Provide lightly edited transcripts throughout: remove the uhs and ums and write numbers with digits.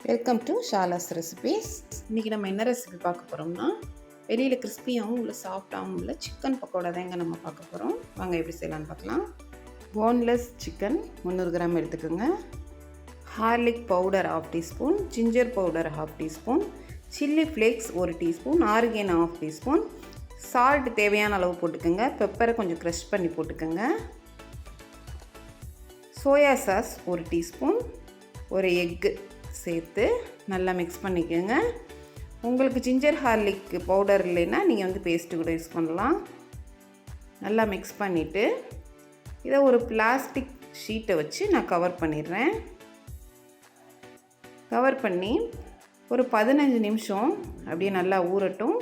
Welcome to ஷாலாஸ் recipes. இன்றைக்கி நம்ம என்ன ரெசிபி பார்க்க போகிறோம்னா, வெளியில் கிறிஸ்பியாகவும் உள்ள சாஃப்டாகவும் உள்ள சிக்கன் பக்கோடா தாங்க நம்ம பார்க்க போகிறோம். வாங்க எப்படி செய்யலான்னு பார்க்கலாம். போன்லெஸ் சிக்கன் 300 கிராம் எடுத்துக்கோங்க. ஹார்லிக் powder 1/2 teaspoon, ginger powder 1/2 teaspoon, chilli flakes 1 teaspoon, organ 1/2 teaspoon, salt தேவையான அளவு போட்டுக்கோங்க. பெப்பரை கொஞ்சம் க்ரஷ் பண்ணி போட்டுக்கோங்க. சோயா சாஸ் 1 டீஸ்பூன், ஒரு எக்கு சேர்த்து நல்லா மிக்ஸ் பண்ணிக்கோங்க. உங்களுக்கு ஜிஞ்சர் ஹார்லிக் பவுடர் இல்லைன்னா நீங்கள் பேஸ்ட்டு கூட யூஸ் பண்ணலாம். நல்லா மிக்ஸ் பண்ணிவிட்டு இதை ஒரு பிளாஸ்டிக் ஷீட்டை வச்சு நான் கவர் பண்ணிடுறேன். கவர் பண்ணி ஒரு 15 நிமிஷம் அப்படியே நல்லா ஊறட்டும்.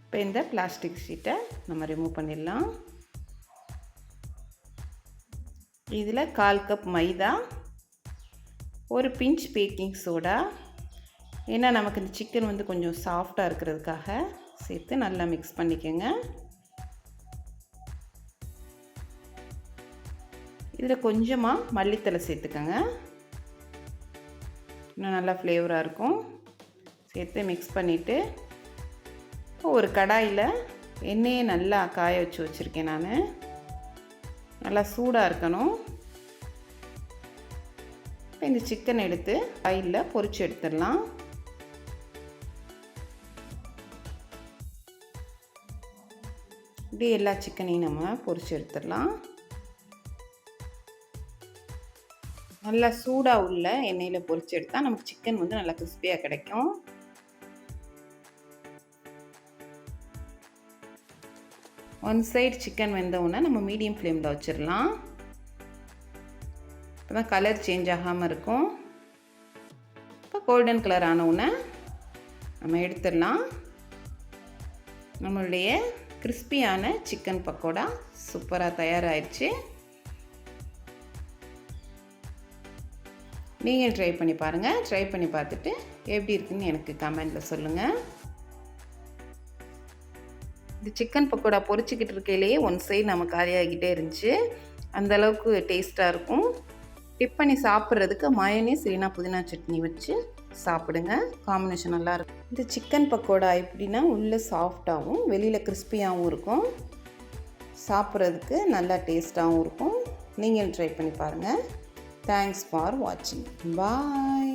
இப்போ இந்த பிளாஸ்டிக் ஷீட்டை நம்ம ரிமூவ் பண்ணிடலாம். இதில் 1/4 கப் மைதா, ஒரு பிஞ்ச் பேக்கிங் சோடா, ஏன்னா நமக்கு இந்த சிக்கன் கொஞ்சம் சாஃப்டாக இருக்கிறதுக்காக சேர்த்து நல்லா மிக்ஸ் பண்ணிக்கோங்க. இதில் கொஞ்சமாக மல்லித்தலை சேர்த்துக்கோங்க, இன்னும் நல்லா ஃப்ளேவராக இருக்கும். சேர்த்து மிக்ஸ் பண்ணிவிட்டு ஒரு கடாயில் எண்ணெயை நல்லா காய வச்சுருக்கேன். நான் நல்லா சூடாக இருக்கணும். இப்போ இந்த சிக்கன் எடுத்து ஆயிலில் பொரிச்சு எடுத்துடலாம். இப்படி எல்லா சிக்கனையும் நம்ம பொரிச்சு எடுத்துடலாம். நல்லா சூடாக உள்ள எண்ணெயில் பொரிச்சு எடுத்தால் நமக்கு சிக்கன் நல்லா கிறிஸ்பியாக கிடைக்கும். ஒன் சைடு சிக்கன் வெந்தவுடனே நம்ம மீடியம் ஃப்ளேமில் வச்சிடலாம். இப்போ தான் கலர் சேஞ்ச் ஆகாமல் இருக்கும். இப்போ கோல்டன் கலர் ஆனவுடனே நம்ம எடுத்துடலாம். நம்மளுடைய கிறிஸ்பியான சிக்கன் பக்கோடா சூப்பராக தயாராகிடுச்சு. நீங்கள் ட்ரை பண்ணி பாருங்கள். ட்ரை பண்ணி பார்த்துட்டு எப்படி இருக்குன்னு எனக்கு கமெண்டில் சொல்லுங்கள். இந்த சிக்கன் பக்கோடா பொரிச்சிக்கிட்டு இருக்கையிலேயே ஒன் சைடு நம்ம காலியாகிக்கிட்டே இருந்துச்சு. அந்தளவுக்கு டேஸ்ட்டாக இருக்கும். டிப் பண்ணி சாப்பிட்றதுக்கு மயோனீஸ் இல்லைனா புதினா சட்னி வச்சு சாப்பிடுங்க. காம்பினேஷன் நல்லாயிருக்கும். இந்த சிக்கன் பக்கோடா எப்படின்னா உள்ளே சாஃப்டாகவும் வெளியில் கிறிஸ்பியாகவும் இருக்கும். சாப்பிட்றதுக்கு நல்லா டேஸ்ட்டாகவும் இருக்கும். நீங்கள் ட்ரை பண்ணி பாருங்கள். தேங்க்ஸ் ஃபார் வாட்சிங். பாய்.